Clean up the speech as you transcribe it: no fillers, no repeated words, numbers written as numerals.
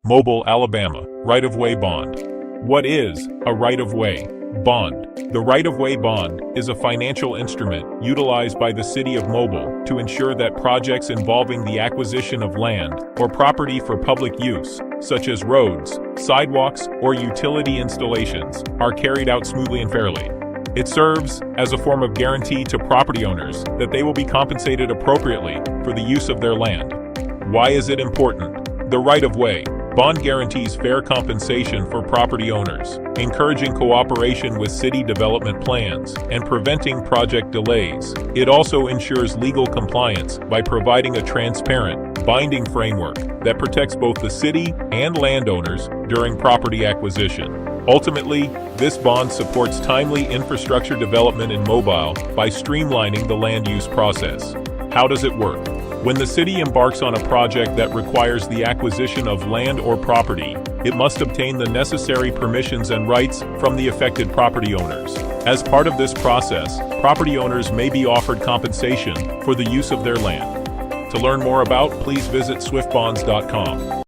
Mobile, Alabama. Right-of-way bond. What is a right-of-way bond? The right-of-way bond is a financial instrument utilized by the City of Mobile to ensure that projects involving the acquisition of land or property for public use, such as roads, sidewalks, or utility installations, are carried out smoothly and fairly. It serves as a form of guarantee to property owners that they will be compensated appropriately for the use of their land. Why is it important? The right-of-way bond guarantees fair compensation for property owners, encouraging cooperation with city development plans and preventing project delays. It also ensures legal compliance by providing a transparent, binding framework that protects both the city and landowners during property acquisition. Ultimately, this bond supports timely infrastructure development in Mobile by streamlining the land use process. How does it work? When the city embarks on a project that requires the acquisition of land or property, it must obtain the necessary permissions and rights from the affected property owners. As part of this process, property owners may be offered compensation for the use of their land. To learn more about, please visit swiftbonds.com.